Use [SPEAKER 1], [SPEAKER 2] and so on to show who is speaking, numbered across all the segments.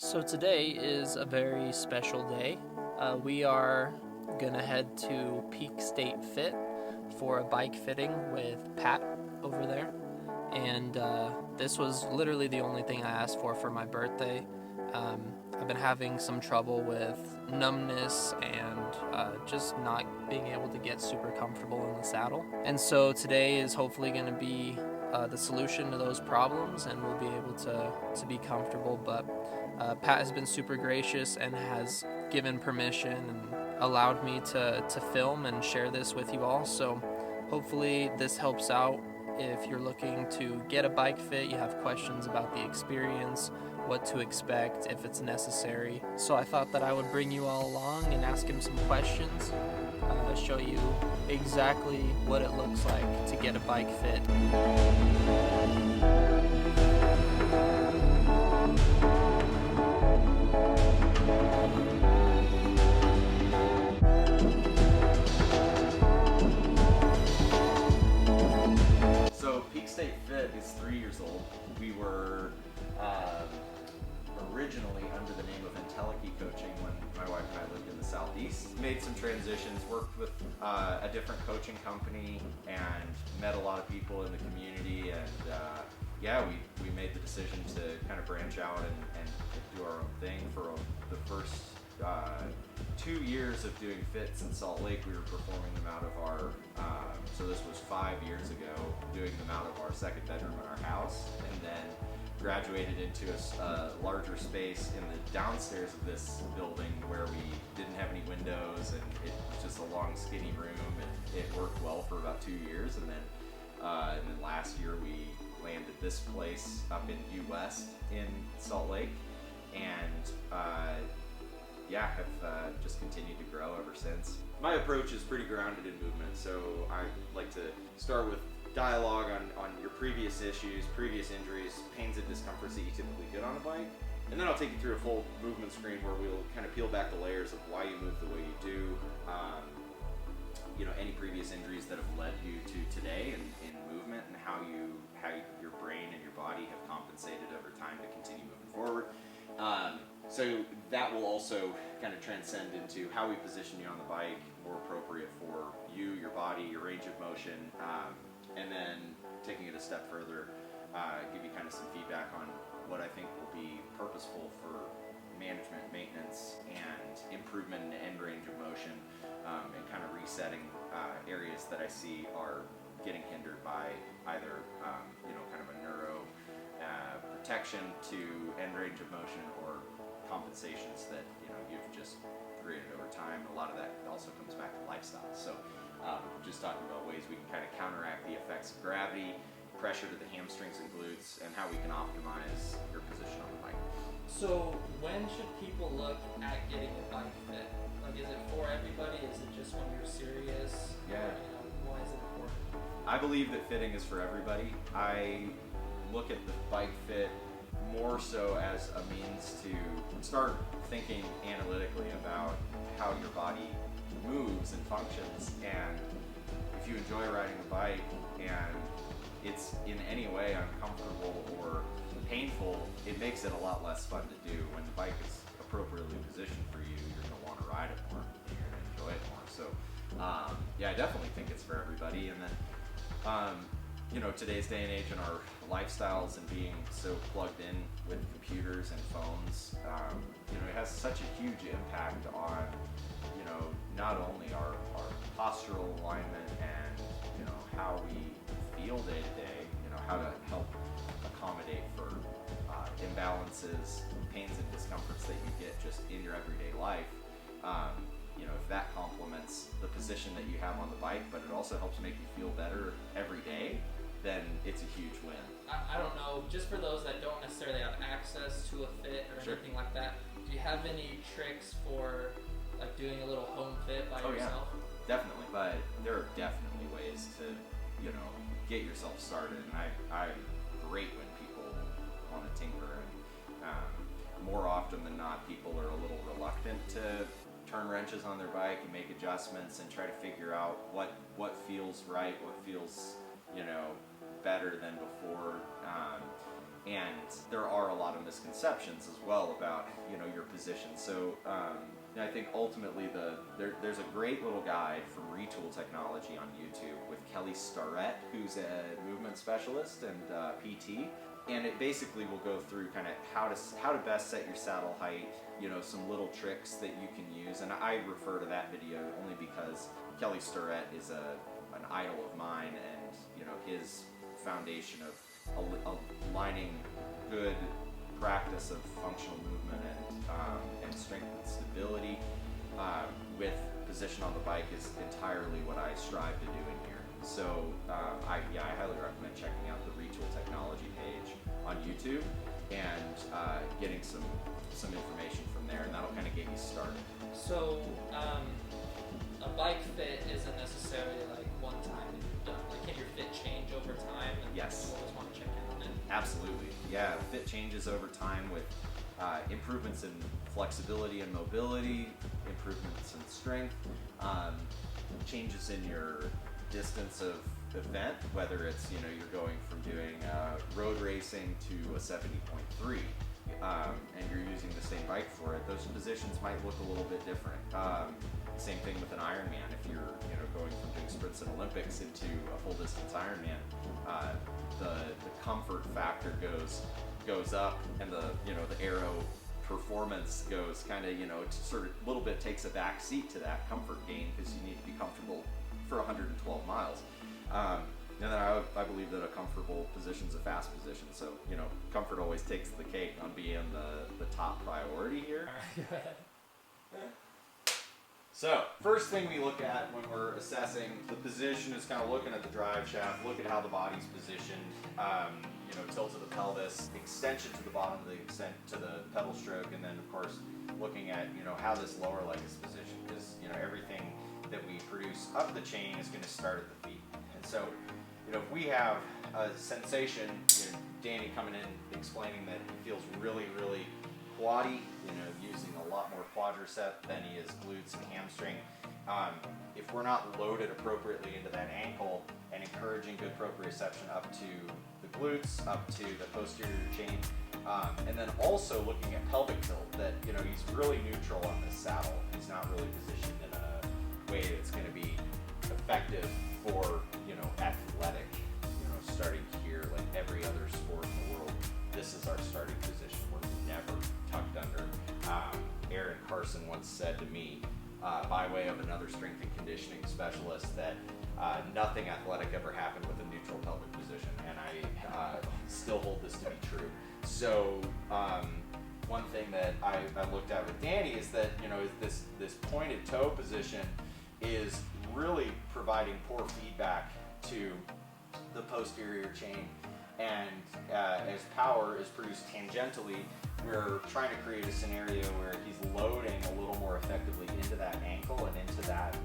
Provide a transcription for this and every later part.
[SPEAKER 1] So today is a very special day. We are gonna head to Peak State Fit for a bike fitting with Pat over there. And this was literally the only thing I asked for my birthday. I've been having some trouble with numbness and just not being able to get super comfortable in the saddle. And so today is hopefully going to be the solution to those problems, and we'll be able to be comfortable. But Pat has been super gracious and has given permission and allowed me to film and share this with you all. So hopefully this helps out. If you're looking to get a bike fit, you have questions about the experience, what to expect, if it's necessary. So I thought that I would bring you all along and ask him some questions, show you exactly what it looks like to get a bike fit.
[SPEAKER 2] Peak State Fit is 3 years old. We were originally under the name of Entelechy Coaching when my wife and I lived in the Southeast. Made some transitions, worked with a different coaching company, and met a lot of people in the community. And we made the decision to kind of branch out and do our own thing. For the first 2 years of doing fits in Salt Lake, we were performing them out of our, so this was 5 years ago, doing them out of our second bedroom in our house, and then graduated into a larger space in the downstairs of this building where we didn't have any windows, and it was just a long skinny room, and it worked well for about 2 years. And then last year we landed this place up in U West in Salt Lake, and have just continued to grow ever since. My approach is pretty grounded in movement, so I like to start with dialogue on your previous issues, previous injuries, pains and discomforts that you typically get on a bike. And then I'll take you through a full movement screen where we'll kind of peel back the layers of why you move the way you do, any previous injuries that have led you to today in movement, and how your brain and your body have compensated over time to continue moving forward. So that will also kind of transcend into how we position you on the bike, more appropriate for you, your body, your range of motion, and then taking it a step further, give you kind of some feedback on what I think will be purposeful for management, maintenance, and improvement in the end range of motion, and kind of resetting areas that I see are getting hindered by either kind of a neuro protection to end range of motion, or compensations that you've just created over time. A lot of that also comes back to lifestyle. So just talking about ways we can kind of counteract the effects of gravity, pressure to the hamstrings and glutes, and how we can optimize your position on the bike.
[SPEAKER 1] So when should people look at getting a bike fit? Like, is it for everybody? Is it just when you're serious?
[SPEAKER 2] Yeah.
[SPEAKER 1] Why is it important?
[SPEAKER 2] I believe that fitting is for everybody. I look at the bike fit more so as a means to start thinking analytically about how your body moves and functions. And if you enjoy riding a bike and it's in any way uncomfortable or painful, it makes it a lot less fun to do. When the bike is appropriately positioned for you, you're going to want to ride it more, and you're going to enjoy it more. So I definitely think it's for everybody. And then today's day and age and our lifestyles and being so plugged in with computers and phones, it has such a huge impact on, not only our postural alignment and, how we feel day to day, how to help accommodate for imbalances, pains and discomforts that you get just in your everyday life. If that complements the position that you have on the bike, but it also helps make you feel better every day, then it's a huge win.
[SPEAKER 1] I don't know, just for those that don't necessarily have access to a fit or
[SPEAKER 2] Sure.
[SPEAKER 1] anything like that, do you have any tricks for like doing a little home fit by yourself?
[SPEAKER 2] Yeah, definitely. But there are definitely ways to, get yourself started. And I great when people want to tinker. And more often than not, people are a little reluctant to turn wrenches on their bike and make adjustments and try to figure out what feels right, what feels better than before. And there are a lot of misconceptions as well about, your position. So I think ultimately there's a great little guide from Retool Technology on YouTube with Kelly Starrett, who's a movement specialist and PT. And it basically will go through kind of how to best set your saddle height, some little tricks that you can use. And I refer to that video only because Kelly Starrett is an idol of mine, and his foundation of aligning good practice of functional movement and strength and stability with position on the bike is entirely what I strive to do in here. So I highly recommend checking out the Retool Technology page on YouTube and getting some information from there, and that'll kind of get you started.
[SPEAKER 1] So a bike fit isn't necessarily like one time and you're done. Like, can your fit change over time? And
[SPEAKER 2] Yes.
[SPEAKER 1] You always want to check in on it.
[SPEAKER 2] Absolutely. Yeah, fit changes over time with improvements in flexibility and mobility, improvements in strength, changes in your distance of event, whether it's, you're going from doing road racing to a 70.3, and you're using the same bike for it, those positions might look a little bit different. Same thing with an Ironman. If you're going from doing sprints and Olympics into a full distance Ironman, the comfort factor goes up, and the aero performance goes kind of sort of a little bit takes a back seat to that comfort gain, because you need to be comfortable for 112 miles. And then I believe that a comfortable position is a fast position. So comfort always takes the cake on being the top priority here. So, first thing we look at when we're assessing the position is kind of looking at the drive shaft, look at how the body's positioned, tilt of the pelvis, extension to the bottom of to the pedal stroke, and then of course looking at how this lower leg is positioned, because everything that we produce up the chain is going to start at the feet. And so, if we have a sensation, Danny coming in explaining that he feels really, really quaddy, using a lot more quadricep than he is glutes and hamstring. If we're not loaded appropriately into that ankle and encouraging good proprioception up to the glutes, up to the posterior chain, and then also looking at pelvic tilt, that he's really neutral on this saddle. He's not really positioned in a way that's going to be effective for athletic. Starting here, like every other sport in the world, this is our starting position. We're never tucked under. Aaron Carson once said to me, by way of another strength and conditioning specialist, that nothing athletic ever happened with a neutral pelvic position, and I still hold this to be true. So one thing that I looked at with Danny is that this pointed toe position is really providing poor feedback to the posterior chain, and as power is produced tangentially, we're trying to create a scenario where he's loading a little more effectively into that ankle and into that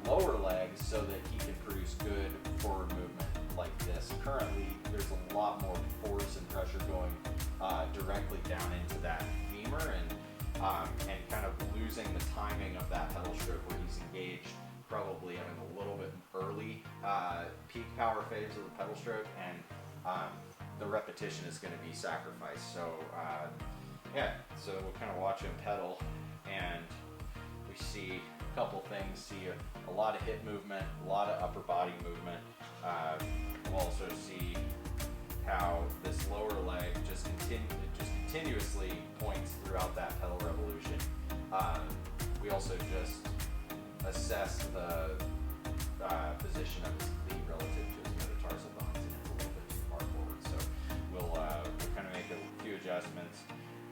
[SPEAKER 2] lower leg, so that he can produce good forward movement like this. Currently, there's a lot more force and pressure going directly down into that femur, and kind of losing the timing of that pedal stroke where he's engaged, probably having a little bit early peak power phase of the pedal stroke, and the repetition is going to be sacrificed. So so we'll kind of watch him pedal, and we see a couple things. See a lot of hip movement, a lot of upper body movement. We'll also see how this lower leg just continuously points throughout that pedal revolution. We also just assess the position of his cleat relative to his metatarsal bones, and it's a little bit too far forward. So we'll kind of make a few adjustments,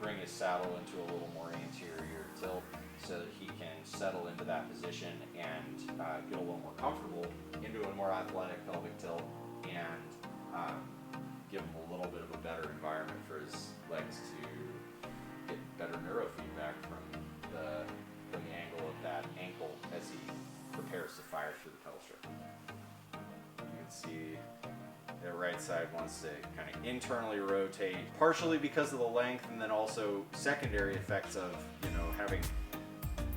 [SPEAKER 2] bring his saddle into a little more anterior tilt so that he can settle into that position and get a little more comfortable into a more athletic pelvic tilt, and give him a little bit of a better environment for his legs to get better neurofeedback from the angle of that ankle as he prepares to fire through the pedal stroke. You can see the right side wants to kind of internally rotate, partially because of the length, and then also secondary effects of having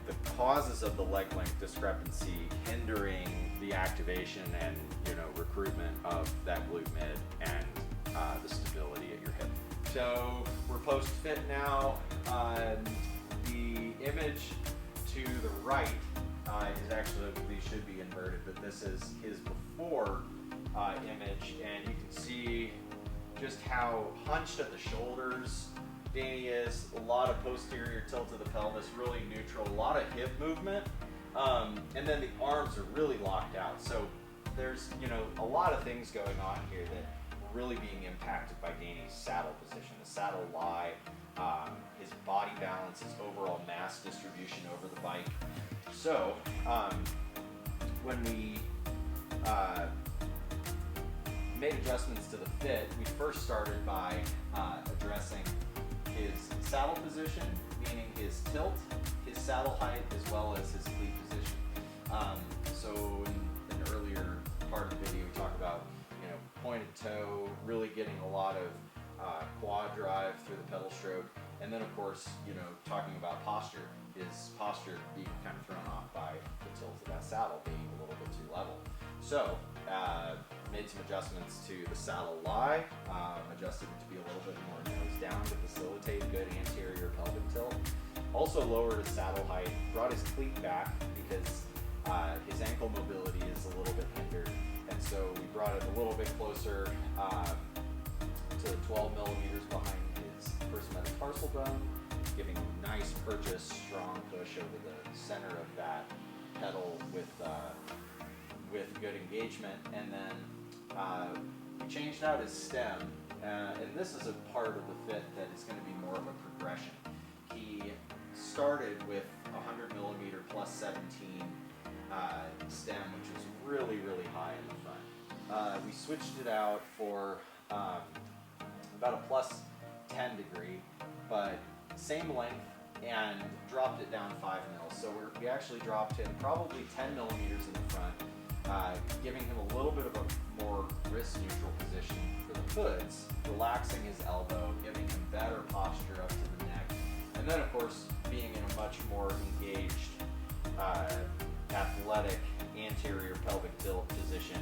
[SPEAKER 2] the causes of the leg length discrepancy hindering the activation and recruitment of that glute mid and the stability at your hip. So we're post-fit now. The image to the right is actually, these should be inverted, but this is his before image, and you can see just how hunched at the shoulders Danny is. A lot of posterior tilt of the pelvis, really neutral, a lot of hip movement, and then the arms are really locked out. So there's, you know, a lot of things going on here that are really being impacted by Danny's saddle position, the saddle lie, his body balance, his overall mass distribution over the bike. So when we made adjustments to the fit, we first started by addressing his saddle position, meaning his tilt, his saddle height, as well as his cleat position. So in an earlier part of the video, we talked about, you know, pointed toe, really getting a lot of quad drive through the pedal stroke, and then of course, you know, talking about posture, his posture being kind of thrown off by the tilt of that saddle being a little bit too level. So made some adjustments to the saddle lie, adjusted it to be a little bit more nose down to facilitate good anterior pelvic tilt. Also lowered his saddle height, brought his cleat back because his ankle mobility is a little bit hindered, and so we brought it a little bit closer to 12 millimeters behind his first metatarsal bone, giving a nice purchase, strong push over the center of that pedal with good engagement. And then we changed out his stem, and this is a part of the fit that is going to be more of a progression. He started with 100 millimeter plus 17 stem, which was really, really high in the front. We switched it out for about a plus 10 degree, but same length, and dropped it down 5 mils. So we actually dropped him probably 10 millimeters in the front, giving him a little bit of a more wrist neutral position for the hoods, relaxing his elbow, giving him better posture up to the neck, and then of course being in a much more engaged, athletic anterior pelvic tilt position.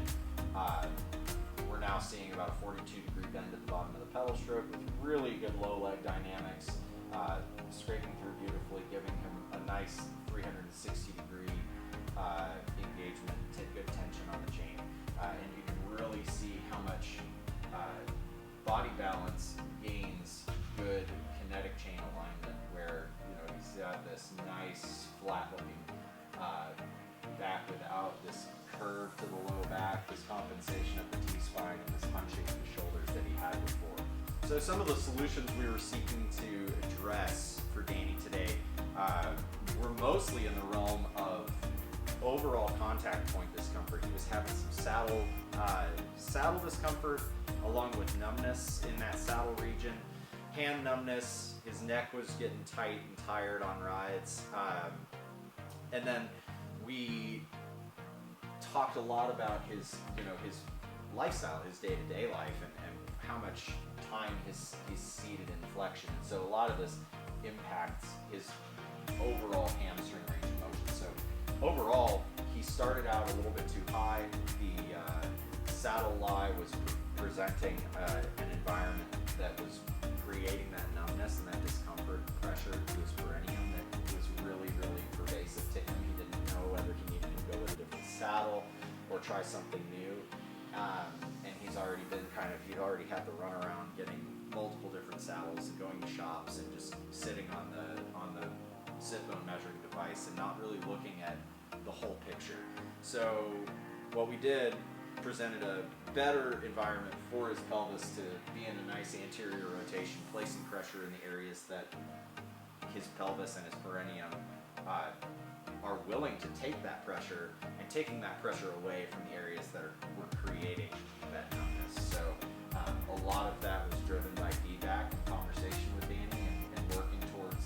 [SPEAKER 2] We're now seeing about a 42 degree bend at the bottom of the pedal stroke with really good low leg dynamics, scraping through beautifully, giving him a nice 360 degree engagement, good tension on the chain, and you can really see how much body balance gains good kinetic chain alignment, where, you know, he's got this nice flat looking back without this curve to the low back, this compensation at the T-spine, and this hunching of the shoulders that he had before. So some of the solutions we were seeking to address for Danny today were mostly in the realm of overall contact point discomfort. He was having some saddle discomfort, along with numbness in that saddle region, hand numbness. His neck was getting tight and tired on rides, and then we talked a lot about his, you know, his lifestyle, his day-to-day life, and how much time he's seated in flexion. And so a lot of this impacts his overall hamstring range of motion. So overall, he started out a little bit too high. The saddle lie was presenting an environment that was creating that numbness and that discomfort, pressure to his perineum that was really, really pervasive to him. He didn't know whether he needed to go with a different saddle or try something new. And he'd already had the runaround getting multiple different saddles and going to shops and just sitting on the sit bone measuring device and not really looking at the whole picture. So what we did, presented a better environment for his pelvis to be in a nice anterior rotation, placing pressure in the areas that his pelvis and his perineum are willing to take that pressure, and taking that pressure away from the areas that were creating that numbness. So a lot of that was driven by feedback and conversation with Danny, and working towards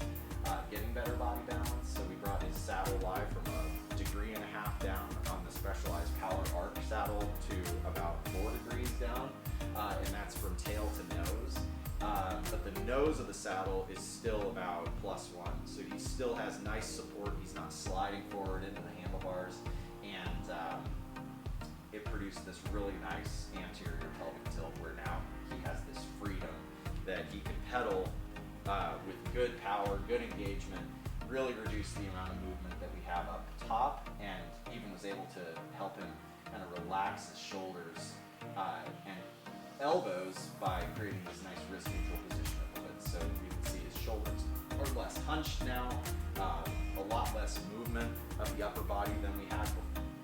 [SPEAKER 2] getting better body balance. So we brought his saddle lie from 1.5 degrees down on the specialized power arc saddle to about 4 degrees down, and that's from tail to nose. But the nose of the saddle is still about +1, so he still has nice support. He's not sliding forward into the handlebars, and it produced this really nice anterior pelvic tilt where now he has this freedom that he could pedal with good power, good engagement, really reduce the amount of movement that we have up top, and even was able to help him kind of relax his shoulders and elbows by creating this nice wrist neutral position of the hood. So you can see his shoulders are less hunched now, a lot less movement of the upper body than we had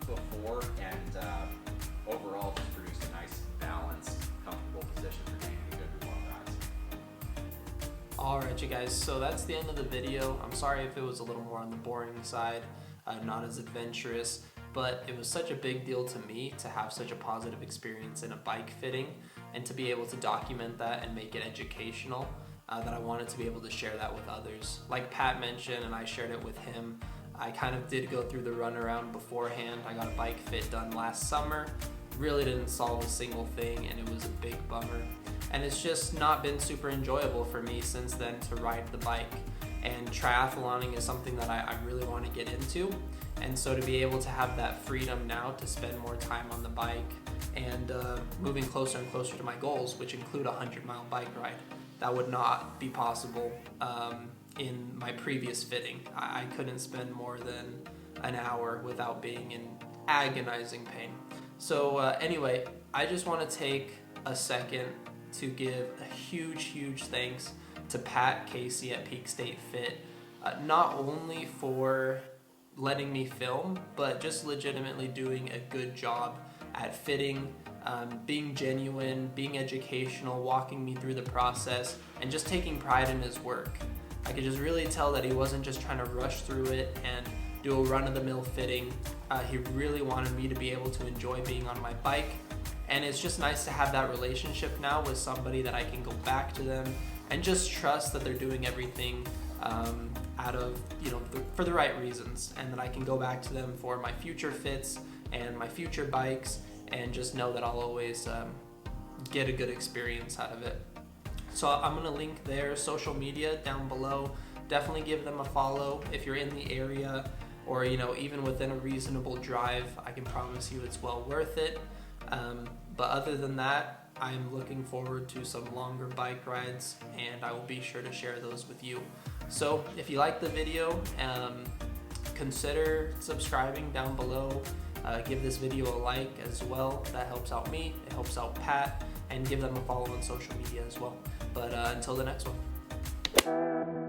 [SPEAKER 2] before, and overall just produced a nice, balanced, comfortable position for taking a good long rides.
[SPEAKER 1] Alright you guys, so that's the end of the video. I'm sorry if it was a little more on the boring side, not as adventurous, but it was such a big deal to me to have such a positive experience in a bike fitting and to be able to document that and make it educational, that I wanted to be able to share that with others. Like Pat mentioned, and I shared it with him, I kind of did go through the runaround beforehand. I got a bike fit done last summer, really didn't solve a single thing, and it was a big bummer. And it's just not been super enjoyable for me since then to ride the bike. And triathloning is something that I really want to get into. And so to be able to have that freedom now to spend more time on the bike and moving closer and closer to my goals, which include a 100-mile bike ride, that would not be possible in my previous fitting. I couldn't spend more than an hour without being in agonizing pain. So anyway, I just want to take a second to give a huge thanks to Pat Casey at Peak State Fit, not only for letting me film, but just legitimately doing a good job at fitting, being genuine, being educational, walking me through the process, and just taking pride in his work. I could just really tell that he wasn't just trying to rush through it and do a run-of-the-mill fitting. He really wanted me to be able to enjoy being on my bike, and it's just nice to have that relationship now with somebody that I can go back to them and just trust that they're doing everything out of, for the right reasons, and that I can go back to them for my future fits and my future bikes, and just know that I'll always get a good experience out of it. So I'm gonna link their social media down below. Definitely give them a follow if you're in the area, or even within a reasonable drive. I can promise you it's well worth it. But other than that, I'm looking forward to some longer bike rides, and I will be sure to share those with you. So if you like the video, consider subscribing down below. Give this video a like as well. That helps out me, it helps out Pat, and give them a follow on social media as well. But until the next one.